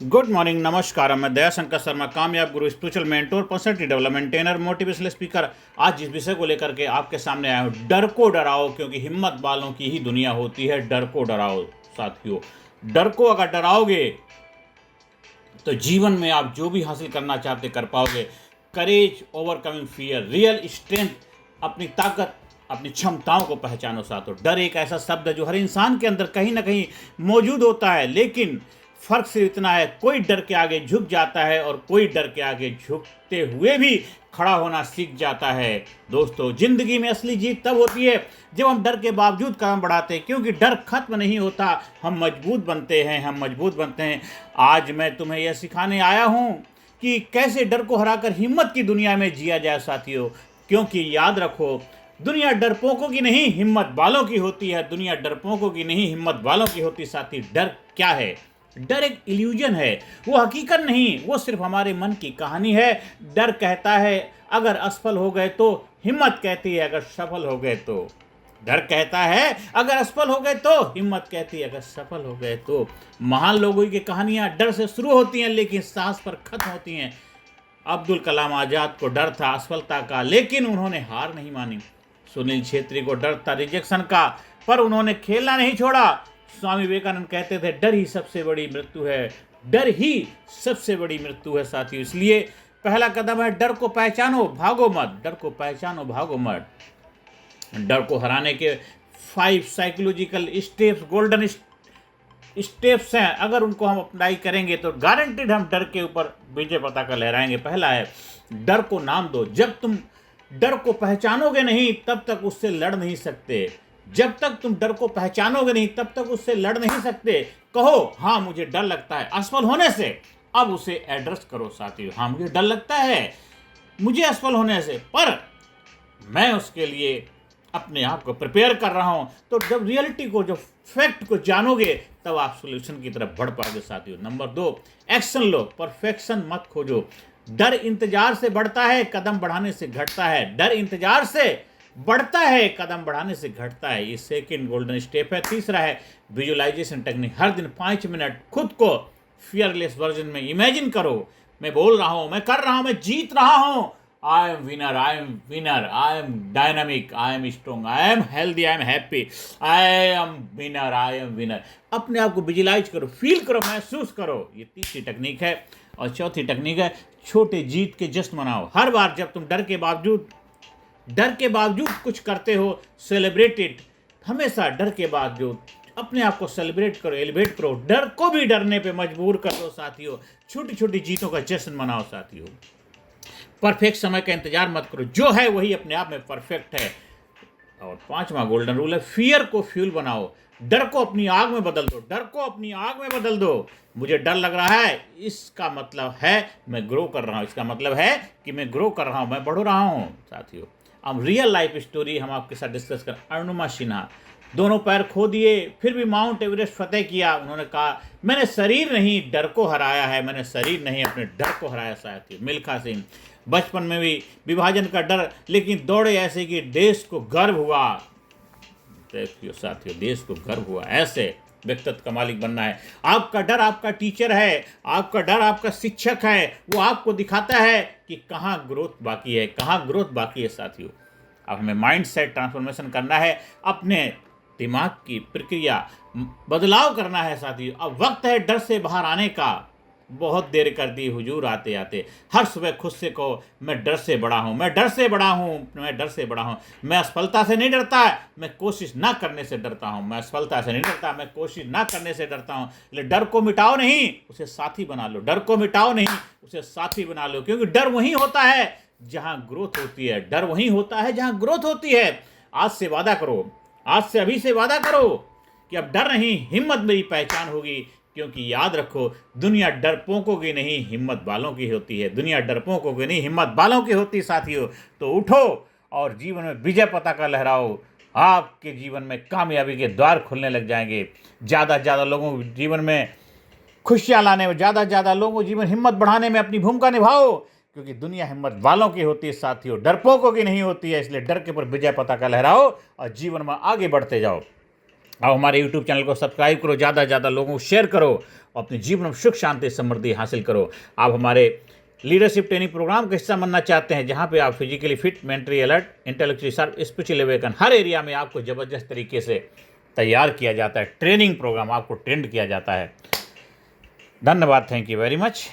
Good morning, नमस्कार। मैं दयाशंकर शर्मा, कामयाब गुरु, spiritual mentor, personality development trainer, motivational speaker. आज जिस विषय को लेकर के आपके सामने आया हूँ, डर को डराओ, क्योंकि हिम्मत वालों की ही दुनिया होती है। डर को डराओ साथियों। डर को अगर डराओगे तो जीवन में आप जो भी हासिल करना चाहते कर पाओगे। करेज ओवरकमिंग फियर, रियल स्ट्रेंथ, अपनी ताकत, अपनी क्षमताओं को पहचानो साथियों। डर एक ऐसा शब्द है जो हर इंसान के अंदर कहीं ना कहीं मौजूद होता है, लेकिन फर्क सिर्फ इतना है, कोई डर के आगे झुक जाता है और कोई डर के आगे झुकते हुए भी खड़ा होना सीख जाता है। दोस्तों, जिंदगी में असली जीत तब होती है जब हम डर के बावजूद कदम बढ़ाते हैं, क्योंकि डर खत्म नहीं होता, हम मजबूत बनते हैं, हम मजबूत बनते हैं। आज मैं तुम्हें यह सिखाने आया हूं कि कैसे डर को हराकर हिम्मत की दुनिया में जिया जाए साथियों। क्योंकि याद रखो, दुनिया डरपोकों की नहीं, हिम्मत वालों की होती है। दुनिया डरपोकों की नहीं, हिम्मत वालों की होती। साथी, डर क्या है? डर एक इल्यूजन है, वो हकीकत नहीं, वो सिर्फ हमारे मन की कहानी है। डर कहता है अगर असफल हो गए तो, हिम्मत कहती है अगर सफल हो गए तो। डर कहता है अगर असफल हो गए तो, हिम्मत कहती है अगर सफल हो गए तो। महान लोगों की कहानियां डर से शुरू होती हैं, लेकिन साहस पर खत्म होती हैं। अब्दुल कलाम आजाद को डर था असफलता का, लेकिन उन्होंने हार नहीं मानी। सुनील छेत्री को डर था रिजेक्शन का, पर उन्होंने खेलना नहीं छोड़ा। स्वामी विवेकानंद कहते थे, डर ही सबसे बड़ी मृत्यु है। डर ही सबसे बड़ी मृत्यु है साथियों। इसलिए पहला कदम है, डर को पहचानो, भागो मत। डर को पहचानो, भागो मत। डर को हराने के 5 साइकोलॉजिकल स्टेप्स, गोल्डन स्टेप्स हैं। अगर उनको हम अप्लाई करेंगे तो गारंटेड हम डर के ऊपर विजय पताका लहराएंगे। पहला है, डर को नाम दो। जब तुम डर को पहचानोगे नहीं, तब तक उससे लड़ नहीं सकते। जब तक तुम डर को पहचानोगे नहीं, तब तक उससे लड़ नहीं सकते। कहो, हाँ मुझे डर लगता है असफल होने से। अब उसे एड्रेस करो साथियों। हाँ मुझे डर लगता है मुझे असफल होने से, पर मैं उसके लिए अपने आप को प्रिपेयर कर रहा हूं। तो जब रियलिटी को, जब फैक्ट को जानोगे, तब आप सॉल्यूशन की तरफ बढ़ पाओगे साथियों। नंबर 2, एक्शन लो, परफेक्शन मत खोजो। डर इंतजार से बढ़ता है, कदम बढ़ाने से घटता है। डर इंतजार से बढ़ता है, कदम बढ़ाने से घटता है। ये सेकंड गोल्डन स्टेप है। तीसरा है विजुअलाइजेशन टेक्निक। हर दिन 5 मिनट खुद को फियरलेस वर्जन में इमेजिन करो। मैं बोल रहा हूं, मैं कर रहा हूं, मैं जीत रहा हूं। I am winner, I am winner, I am dynamic, I am strong, I am healthy, I am happy, I am winner, I am winner. अपने आप को विजुअलाइज करो, फील करो, महसूस करो। ये तीसरी टेक्निक है। और चौथी टेक्निक है, छोटे जीत के जश्न मनाओ। हर बार जब तुम डर के बावजूद कुछ करते हो, सेलिब्रेट इट। हमेशा डर के बावजूद अपने आप को सेलिब्रेट करो, एलिवेट करो। डर को भी डरने पे मजबूर कर दो साथियों। छोटी छोटी जीतों का जश्न मनाओ साथियों। परफेक्ट समय का इंतजार मत करो, जो है वही अपने आप में परफेक्ट है। और 5वां गोल्डन रूल है, फियर को फ्यूल बनाओ। डर को अपनी आग में बदल दो। डर को अपनी आग में बदल दो। मुझे डर लग रहा है, इसका मतलब है मैं ग्रो कर रहा हूँ। इसका मतलब है कि मैं ग्रो कर रहा हूँ, मैं बढ़ रहा हूँ साथियों। अब रियल लाइफ स्टोरी हम आपके साथ डिस्कस कर। अरुणिमा सिन्हा, दोनों पैर खो दिए, फिर भी माउंट एवरेस्ट फतेह किया। उन्होंने कहा, मैंने शरीर नहीं डर को हराया है, मैंने शरीर नहीं अपने डर को हराया साथियों। मिल्खा सिंह, बचपन में भी विभाजन का डर, लेकिन दौड़े ऐसे कि देश को गर्व हुआ। देखियो साथियों, देश को गर्व हुआ। ऐसे व्यक्तित्व का मालिक बनना है। आपका डर आपका टीचर है, आपका डर आपका शिक्षक है। वो आपको दिखाता है कि कहाँ ग्रोथ बाकी है, कहाँ ग्रोथ बाकी है साथियों। अब हमें माइंड सेट ट्रांसफॉर्मेशन करना है, अपने दिमाग की प्रक्रिया बदलाव करना है साथियों। अब वक्त है डर से बाहर आने का। बहुत देर कर दी हुजूर आते आते। हर सुबह खुद से कहो, मैं डर से बड़ा हूँ, मैं डर से बड़ा हूँ, मैं डर से बड़ा हूँ। मैं असफलता से नहीं डरता, मैं कोशिश ना करने से डरता हूँ। मैं असफलता से नहीं डरता, मैं कोशिश ना करने से डरता हूँ। इसलिए डर को मिटाओ नहीं, उसे साथी बना लो। डर को मिटाओ नहीं, उसे साथी बना लो। क्योंकि डर वहीं होता है जहाँ ग्रोथ होती है। डर वहीं होता है जहाँ ग्रोथ होती है। आज से वादा करो, आज से अभी से वादा करो कि अब डर नहीं, हिम्मत मेरी पहचान होगी। क्योंकि याद रखो, दुनिया डरपोकों की नहीं, हिम्मत वालों की होती है। दुनिया डरपोकों की नहीं, हिम्मत वालों की होती साथियों। तो उठो और जीवन में विजय पताका लहराओ। आपके जीवन में कामयाबी के द्वार खुलने लग जाएंगे। ज़्यादा से ज़्यादा लोगों को जीवन में खुशियाँ लाने में, ज़्यादा से ज़्यादा लोगों को जीवन हिम्मत बढ़ाने में अपनी भूमिका निभाओ। क्योंकि दुनिया हिम्मत वालों की होती है साथियों, डरपोकों की नहीं होती है। इसलिए डर के ऊपर विजय पताका लहराओ और जीवन में आगे बढ़ते जाओ। अब हमारे YouTube चैनल को सब्सक्राइब करो, ज़्यादा से ज़्यादा लोगों को शेयर करो और अपने जीवन में सुख शांति समृद्धि हासिल करो। आप हमारे लीडरशिप ट्रेनिंग प्रोग्राम का हिस्सा बनना चाहते हैं, जहां पे आप physically fit, mentally alert, intellectually sharp, spiritually awaken, हर एरिया में आपको ज़बरदस्त तरीके से तैयार किया जाता है। ट्रेनिंग प्रोग्राम आपको ट्रेंड किया जाता है। धन्यवाद, थैंक यू वेरी मच।